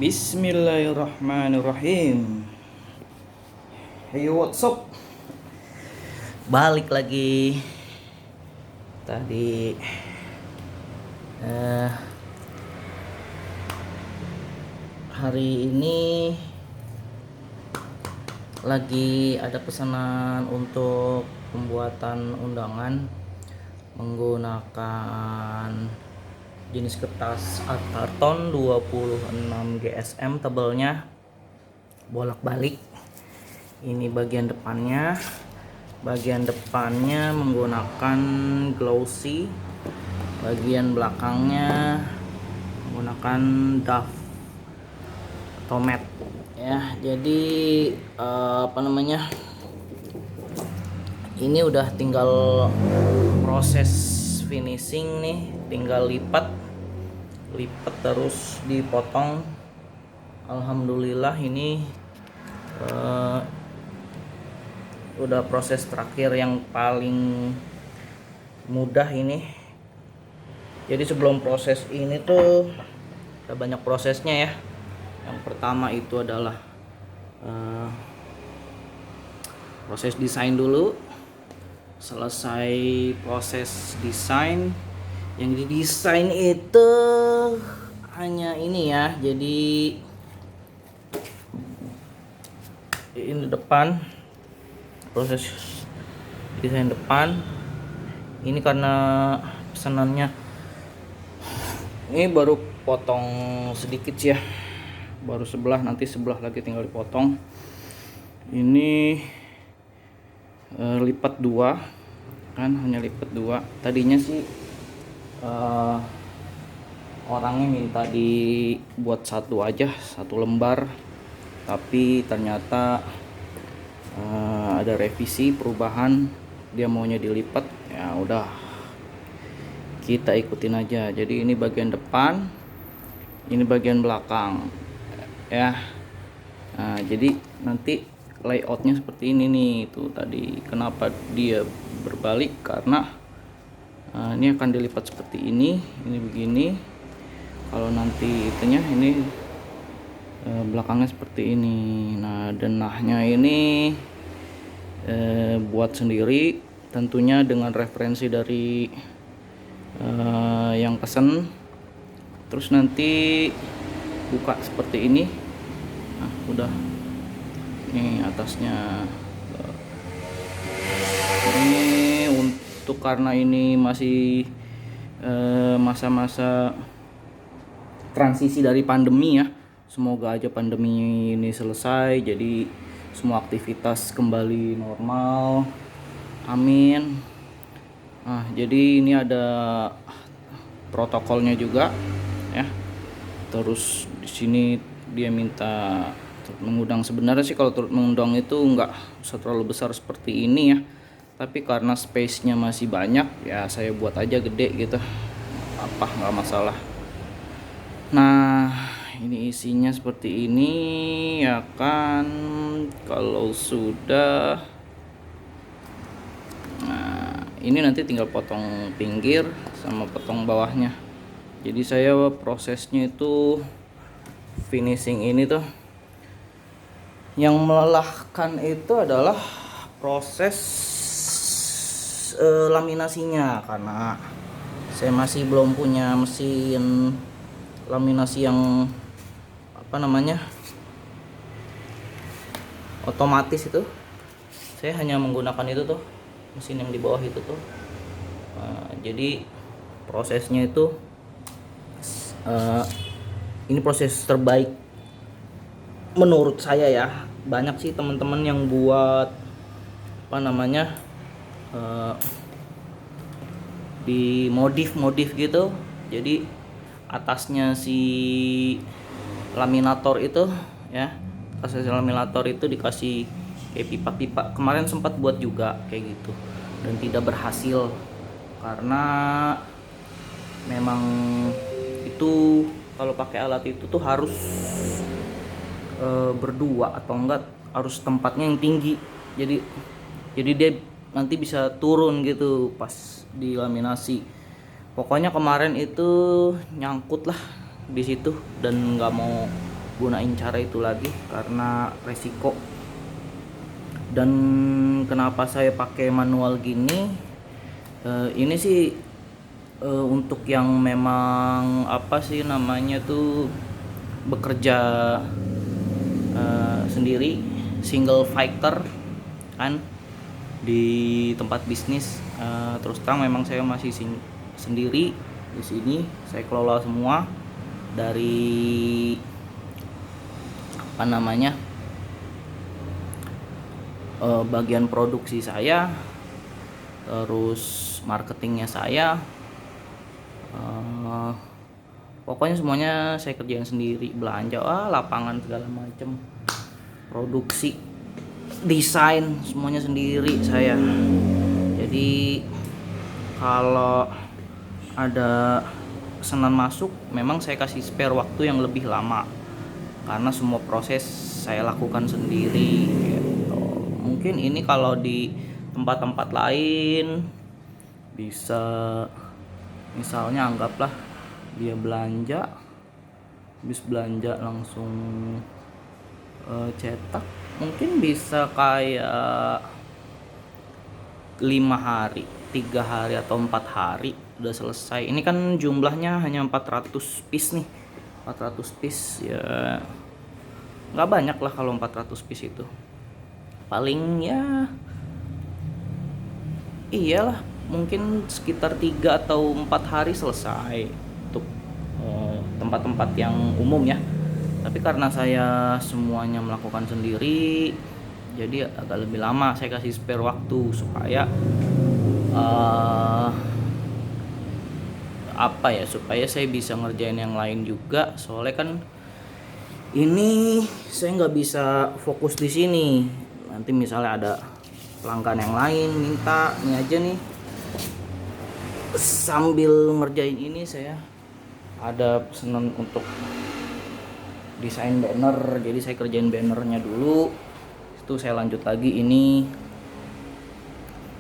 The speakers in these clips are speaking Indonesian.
Bismillahirrahmanirrahim. Hey, what's up? Balik lagi. Tadi hari ini lagi ada pesanan untuk pembuatan undangan menggunakan jenis kertas art karton 26 GSM, tebelnya bolak-balik. Ini bagian depannya menggunakan glossy, bagian belakangnya menggunakan doff atau matte ya. Jadi ini udah tinggal proses finishing nih, tinggal lipat terus dipotong. Alhamdulillah ini udah proses terakhir yang paling mudah ini. Jadi sebelum proses ini tuh ada banyak prosesnya ya. Yang pertama itu adalah proses desain dulu. Selesai proses desain, yang didesain itu hanya ini ya. Jadi ini depan, proses desain depan. Ini karena pesanannya ini baru potong sedikit sih ya, baru sebelah, nanti sebelah lagi tinggal dipotong. Ini lipat dua kan, hanya lipat dua. Tadinya sih orangnya minta dibuat satu aja, satu lembar, tapi ternyata ada revisi, perubahan, dia maunya dilipat. Ya udah, kita ikutin aja. Jadi ini bagian depan, ini bagian belakang ya. Nah, jadi nanti layoutnya seperti ini nih. Itu tadi kenapa dia berbalik, karena ini akan dilipat seperti ini begini. Kalau nanti itunya ini belakangnya seperti ini. Nah, denahnya ini buat sendiri, tentunya dengan referensi dari yang pesen. Terus nanti buka seperti ini. Nah, udah, ini atasnya. Ini untuk, karena ini masih masa-masa transisi dari pandemi ya. Semoga aja pandemi ini selesai, jadi semua aktivitas kembali normal. Amin. Nah, jadi ini ada protokolnya juga ya. Terus di sini dia minta mengundang. Sebenarnya sih kalau turut mengundang itu nggak usah terlalu besar seperti ini ya, tapi karena space-nya masih banyak ya, saya buat aja gede gitu, nggak masalah. Nah, ini isinya seperti ini ya kan. Kalau sudah, nah ini nanti tinggal potong pinggir sama potong bawahnya. Jadi saya prosesnya itu finishing ini tuh, yang melelahkan itu adalah proses laminasinya, karena saya masih belum punya mesin laminasi yang otomatis itu. Saya hanya menggunakan itu tuh, mesin yang di bawah itu tuh. Jadi prosesnya itu ini proses terbaik menurut saya ya. Banyak sih teman-teman yang buat di modif gitu. Jadi atasnya si laminator itu ya, atasnya laminator itu dikasih kayak pipa-pipa. Kemarin sempat buat juga kayak gitu dan tidak berhasil, karena memang itu kalau pakai alat itu tuh harus berdua, atau enggak harus tempatnya yang tinggi. Jadi dia nanti bisa turun gitu pas dilaminasi. Pokoknya kemarin itu nyangkut lah di situ dan nggak mau gunain cara itu lagi karena resiko. Dan kenapa saya pakai manual gini, ini sih untuk yang memang apa sih namanya tuh bekerja sendiri, single fighter kan di tempat bisnis. Terus terang memang saya masih sendiri di sini, saya kelola semua dari apa namanya bagian produksi saya, terus marketingnya saya, pokoknya semuanya saya kerjain sendiri. Belanja, lapangan segala macem, produksi, desain, semuanya sendiri saya. Jadi kalau ada pesanan masuk, memang saya kasih spare waktu yang lebih lama karena semua proses saya lakukan sendiri gitu. Mungkin ini kalau di tempat-tempat lain bisa, misalnya anggaplah dia belanja, habis belanja langsung cetak, mungkin bisa kayak 5 hari, 3 hari atau 4 hari udah selesai. Ini kan jumlahnya hanya 400 piece nih, 400 piece ya nggak banyak lah kalau 400 piece itu. Paling ya iyalah mungkin sekitar 3 atau 4 hari selesai untuk tempat-tempat yang umum ya. Tapi karena saya semuanya melakukan sendiri, jadi agak lebih lama saya kasih spare waktu supaya supaya saya bisa ngerjain yang lain juga. Soalnya kan ini saya nggak bisa fokus di sini. Nanti misalnya ada pelanggan yang lain minta ini aja nih, sambil ngerjain ini saya ada pesanan untuk desain banner, jadi saya kerjain bannernya dulu, itu saya lanjut lagi ini.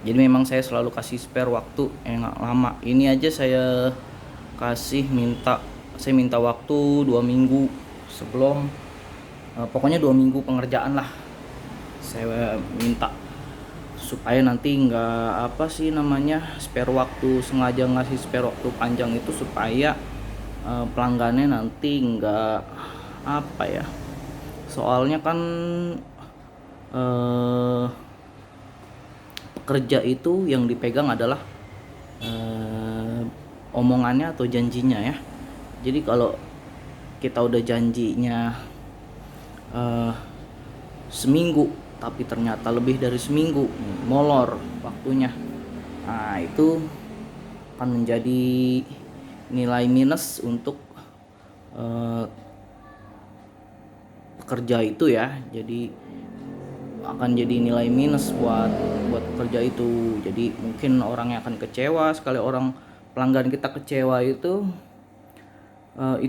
Jadi memang saya selalu kasih spare waktu yang lama. Ini aja saya minta waktu 2 minggu sebelum, pokoknya 2 minggu pengerjaan lah saya minta, supaya nanti nggak spare waktu, sengaja ngasih spare waktu panjang itu supaya pelanggannya nanti nggak soalnya kan pekerja itu yang dipegang adalah omongannya atau janjinya ya. Jadi kalau kita udah janjinya seminggu tapi ternyata lebih dari seminggu molor waktunya, nah itu akan menjadi nilai minus untuk pekerja itu ya. Jadi akan jadi nilai minus buat pekerja itu. Jadi mungkin orang yang akan kecewa. Sekali orang pelanggan kita kecewa itu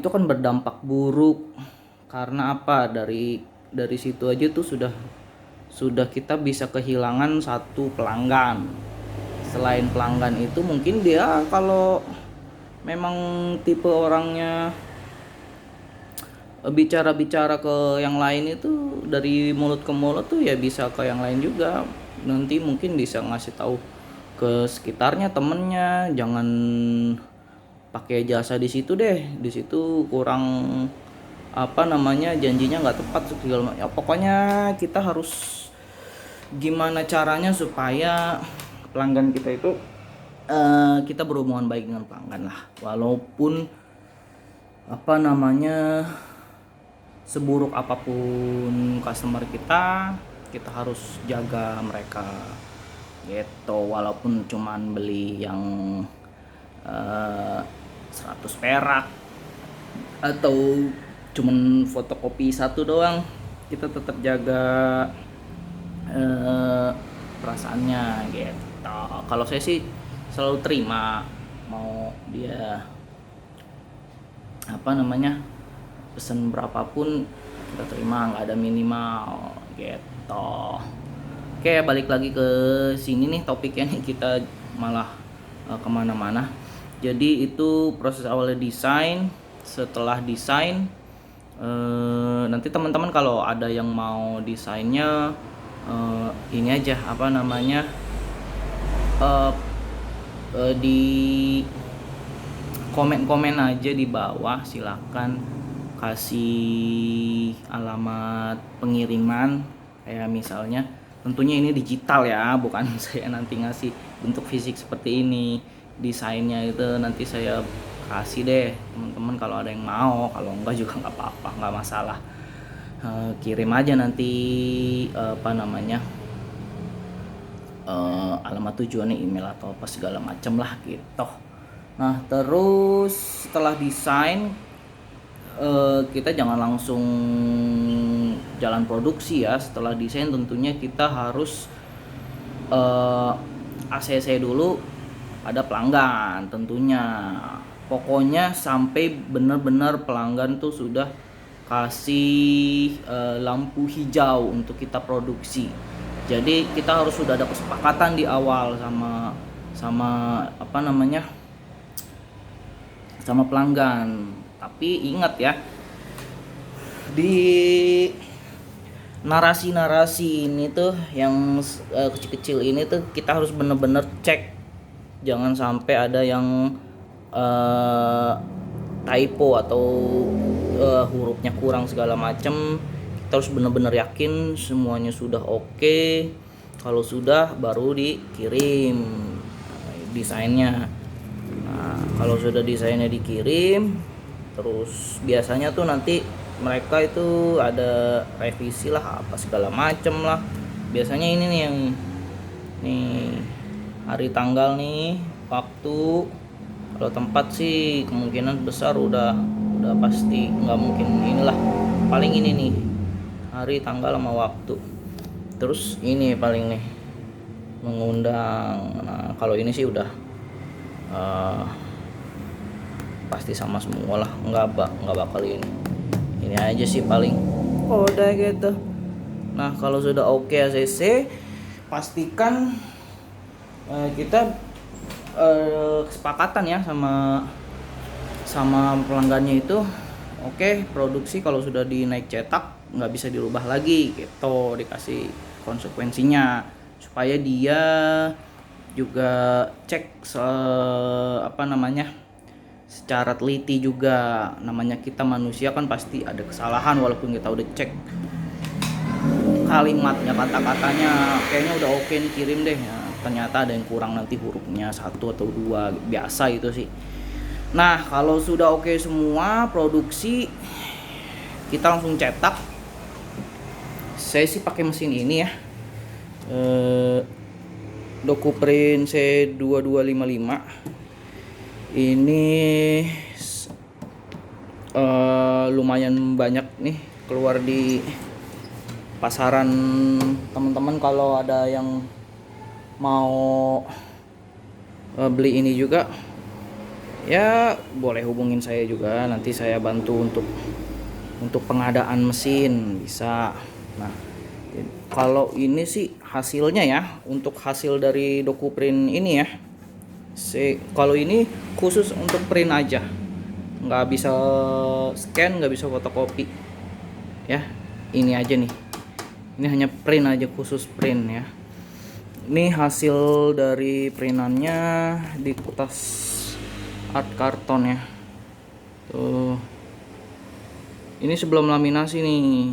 kan berdampak buruk. Karena apa, dari situ aja tuh sudah kita bisa kehilangan satu pelanggan. Selain pelanggan itu mungkin dia kalau memang tipe orangnya bicara ke yang lain itu dari mulut ke mulut tuh ya bisa ke yang lain juga. Nanti mungkin bisa ngasih tahu ke sekitarnya, temennya, jangan pakai jasa di situ deh, di situ kurang janjinya nggak tepat segala. Ya pokoknya kita harus gimana caranya supaya pelanggan kita itu kita berhubungan baik dengan pelanggan lah, walaupun seburuk apapun customer kita harus jaga mereka gitu. Walaupun cuman beli yang 100 perak atau cuman fotokopi satu doang, kita tetap jaga perasaannya gitu. Kalau saya sih selalu terima, mau dia pesen berapapun kita terima, nggak ada minimal gitu. Oke, balik lagi ke sini nih topiknya nih, kita malah kemana-mana. Jadi itu proses awalnya desain. Setelah desain Nanti teman-teman kalau ada yang mau desainnya, ini aja apa namanya, eh, di komen-komen aja di bawah, silakan kasih alamat pengiriman. Kayak misalnya, tentunya ini digital ya, bukan saya nanti ngasih bentuk fisik seperti ini. Desainnya itu nanti saya kasih deh teman-teman kalau ada yang mau, kalau enggak juga nggak apa-apa, nggak masalah. Kirim aja nanti apa namanya, alamat tujuannya, email atau apa segala macam lah gitu. Nah terus setelah desain, kita jangan langsung jalan produksi ya. Setelah desain tentunya kita harus ACC dulu, ada pelanggan tentunya. Pokoknya sampai benar-benar pelanggan tuh sudah kasih lampu hijau untuk kita produksi. Jadi kita harus sudah ada kesepakatan di awal sama apa namanya, sama pelanggan. Tapi ingat ya, di narasi-narasi ini tuh yang kecil-kecil ini tuh kita harus bener-bener cek, jangan sampai ada yang typo atau hurufnya kurang segala macem. Kita harus bener-bener yakin semuanya sudah oke. Kalau sudah baru dikirim desainnya. Nah, kalau sudah desainnya dikirim, terus biasanya tuh nanti mereka itu ada revisi lah apa segala macem lah. Biasanya ini nih yang nih, hari tanggal nih, waktu. Kalau tempat sih kemungkinan besar udah pasti nggak mungkin inilah, paling ini nih hari tanggal sama waktu. Terus ini paling nih mengundang. Nah kalau ini sih udah pasti sama semua lah, nggak bakal ini aja sih paling udah gitu. Nah kalau sudah oke ACC, pastikan kita kesepakatan ya sama pelanggannya itu. Oke, produksi kalau sudah dinaik cetak nggak bisa dirubah lagi gitu, dikasih konsekuensinya supaya dia juga cek apa namanya, secara teliti juga. Namanya kita manusia kan pasti ada kesalahan, walaupun kita udah cek kalimatnya, kata-katanya kayaknya udah oke nih, kirim deh ya, ternyata ada yang kurang, nanti hurufnya 1 atau 2, biasa itu sih. Nah kalau sudah oke semua produksi, kita langsung cetak. Saya sih pakai mesin ini ya, DokuPrint C2255 ini. Lumayan banyak nih keluar di pasaran teman-teman. Kalau ada yang mau beli ini juga ya boleh hubungin saya juga, nanti saya bantu untuk pengadaan mesin, bisa. Nah kalau ini sih hasilnya ya, untuk hasil dari DokuPrint ini ya, kalau ini khusus untuk print aja, nggak bisa scan, nggak bisa fotokopi ya. Ini aja nih, ini hanya print aja, khusus print ya. Ini hasil dari printannya di kertas art karton ya. Tuh. Ini sebelum laminasi nih.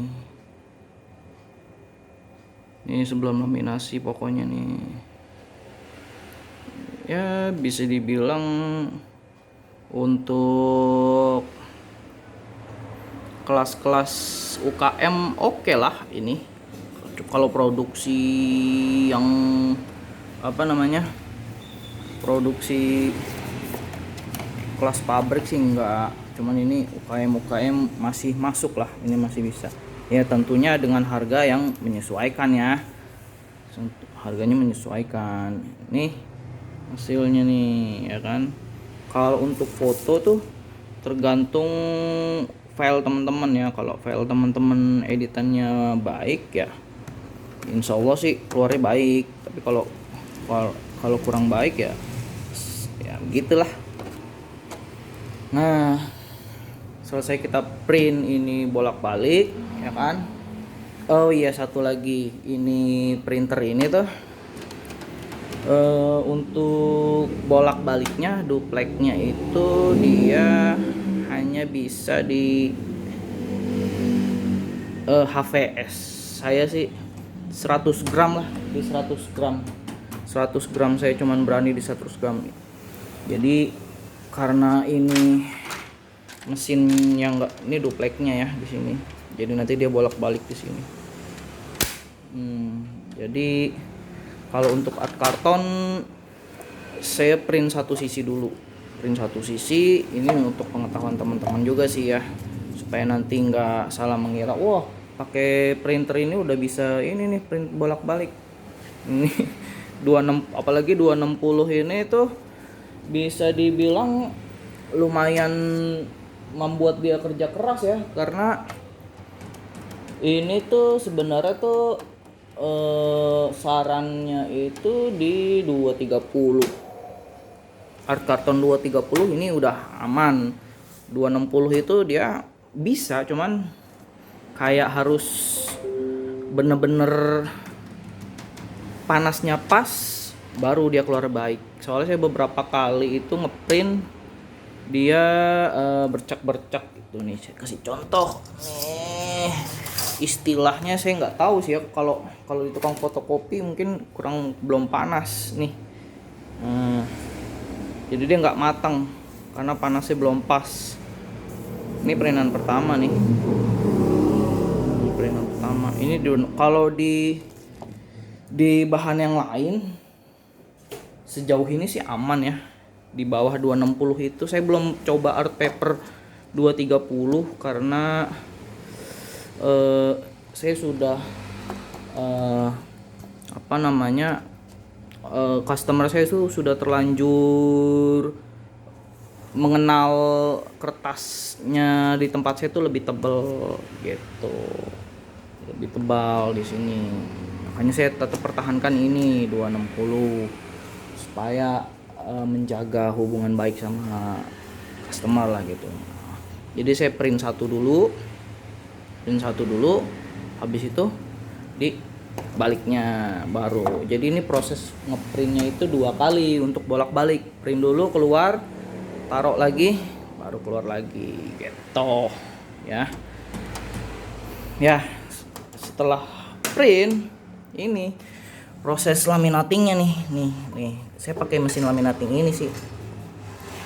Ini sebelum laminasi pokoknya nih. Ya bisa dibilang untuk kelas-kelas UKM oke lah ini. Kalau produksi yang apa namanya, produksi kelas pabrik sih enggak, cuman ini UKM masih masuk lah, ini masih bisa ya, tentunya dengan harga yang menyesuaikan ya, harganya menyesuaikan. Nih hasilnya nih ya kan. Kalau untuk foto tuh tergantung file teman-teman ya. Kalau file teman-teman editannya baik ya, insya Allah sih keluarnya baik. Tapi kalau kurang baik ya gitulah. Nah selesai kita print ini bolak-balik ya kan. Oh iya, satu lagi, ini printer ini tuh untuk bolak-baliknya dupleknya itu dia hanya bisa di HVS. Saya sih 100 gram lah, di 100 gram 100 gram saya cuman berani di 100 gram. Jadi karena ini mesin yang enggak, ini dupleknya ya di sini, jadi nanti dia bolak-balik di sini. Jadi kalau untuk art karton saya print satu sisi dulu, ini untuk pengetahuan teman-teman juga sih ya, supaya nanti nggak salah mengira wah pakai printer ini udah bisa ini nih print bolak-balik. Ini 26, apalagi 260 ini tuh bisa dibilang lumayan membuat dia kerja keras ya, karena ini tuh sebenarnya tuh sarannya itu di 230. Art karton 230 ini udah aman. 260 itu dia bisa, cuman kayak harus bener-bener panasnya pas baru dia keluar baik. Soalnya saya beberapa kali itu ngeprint dia bercak-bercak gitu nih. Saya kasih contoh nih, istilahnya saya nggak tahu sih ya, kalau di tukang fotokopi mungkin belum panas nih. Jadi dia nggak matang karena panasnya belum pas. Ini perintan pertama nih, ini kalau di bahan yang lain sejauh ini sih aman ya. Di bawah 260 itu saya belum coba art paper 230 karena saya sudah customer saya itu sudah terlanjur mengenal kertasnya di tempat saya itu lebih tebal gitu, lebih tebal di sini. Makanya saya tetap pertahankan ini 260 supaya menjaga hubungan baik sama customer lah gitu. Jadi saya print satu dulu, habis itu di baliknya baru. Jadi ini proses ngeprintnya itu 2 kali untuk bolak-balik. Print dulu keluar, taruh lagi, baru keluar lagi gitu ya. Ya, setelah print ini proses laminatingnya nih. Saya pakai mesin laminating ini sih.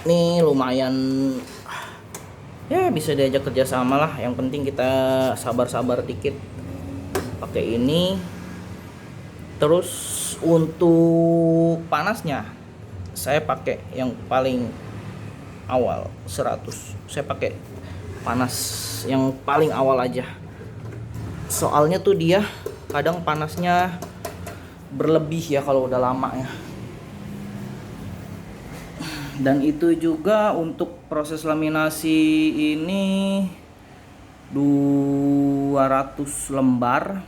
Nih lumayan ya, bisa diajak kerja sama lah. Yang penting kita sabar-sabar dikit pakai ini. Terus untuk panasnya saya pakai yang paling awal 100. Saya pakai panas yang paling awal aja. Soalnya tuh dia kadang panasnya berlebih ya kalau udah lama ya. Dan itu juga untuk proses laminasi ini 200 lembar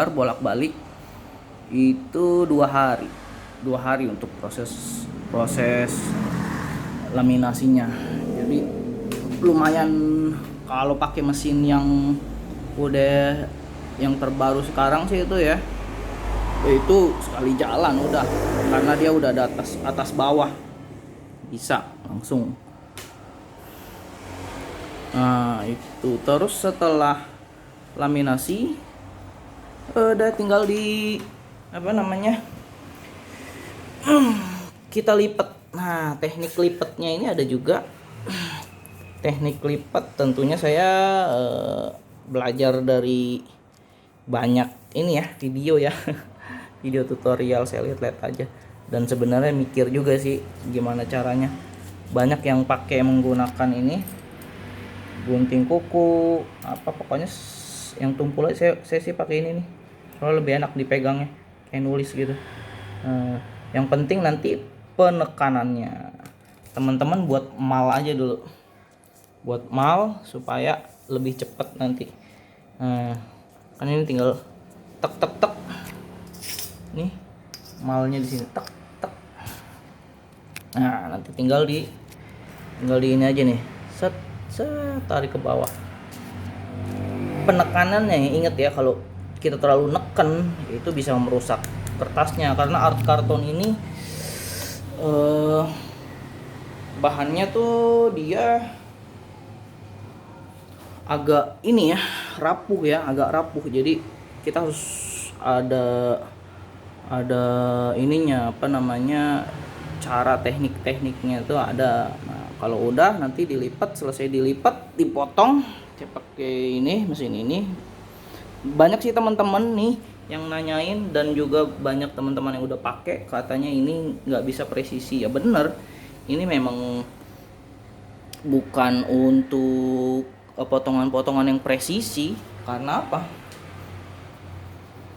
bolak-balik itu 2 hari untuk proses laminasinya. Jadi lumayan kalau pakai mesin yang udah yang terbaru sekarang sih itu ya, itu sekali jalan udah, karena dia udah ada atas bawah, bisa langsung. Nah itu, terus setelah laminasi udah tinggal di kita lipat. Nah teknik lipatnya ini ada juga. Teknik lipat tentunya saya belajar dari banyak ini ya, video ya. Video tutorial saya lihat aja, dan sebenarnya mikir juga sih gimana caranya. Banyak yang pakai menggunakan ini gunting kuku pokoknya yang tumpul aja. Saya sih pakai ini nih, soalnya lebih enak dipegangnya, kayak nulis gitu. Yang penting nanti penekanannya teman-teman buat mal aja dulu, buat mal supaya lebih cepat nanti. Kan ini tinggal tek nih malnya di sini, tek. Nah nanti tinggal tinggal di ini aja nih, set set, tarik ke bawah. Penekanannya inget ya, kalau kita terlalu neken itu bisa merusak kertasnya, karena art karton ini bahannya tuh dia agak ini ya, rapuh ya, agak rapuh. Jadi kita harus ada ininya, apa namanya, cara tekniknya tuh ada. Nah, kalau udah nanti dilipat, selesai dilipat dipotong. Saya pakai ini, mesin ini. Banyak sih teman-teman nih yang nanyain, dan juga banyak teman-teman yang udah pakai katanya ini nggak bisa presisi. Ya bener, ini memang bukan untuk potongan-potongan yang presisi. Karena apa?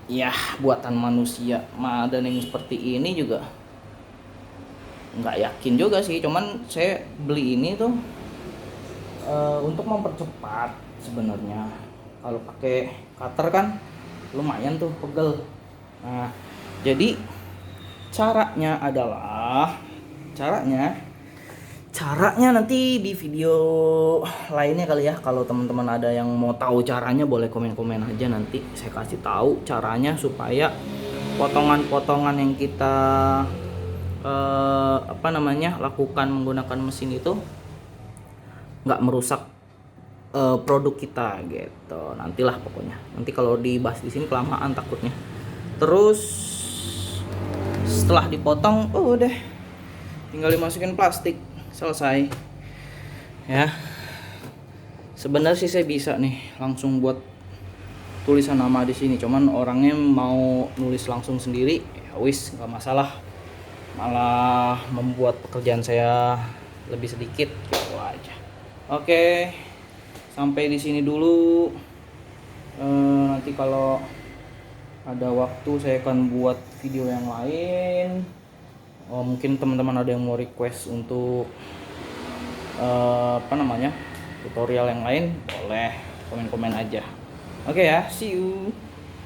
Ya buatan manusia, dan yang seperti ini juga nggak yakin juga sih. Cuman saya beli ini tuh untuk mempercepat sebenarnya. Kalau pakai cutter kan lumayan tuh pegel. Nah, jadi caranya nanti di video lainnya kali ya. Kalau teman-teman ada yang mau tahu caranya, boleh komen-komen aja, nanti saya kasih tahu caranya supaya potongan-potongan yang kita lakukan menggunakan mesin itu nggak merusak produk kita gitu. Nantilah pokoknya. Nanti kalau dibahas di sini kelamaan takutnya. Terus setelah dipotong, udah tinggal dimasukin plastik, selesai. Ya. Sebenarnya sih saya bisa nih langsung buat tulisan nama di sini. Cuman orangnya mau nulis langsung sendiri, ya wis nggak masalah. Malah membuat pekerjaan saya lebih sedikit gitu aja. Oke. Sampai di sini dulu. Nanti kalau ada waktu saya akan buat video yang lain. Mungkin teman-teman ada yang mau request untuk tutorial yang lain, boleh komen-komen aja. Oke ya, see you.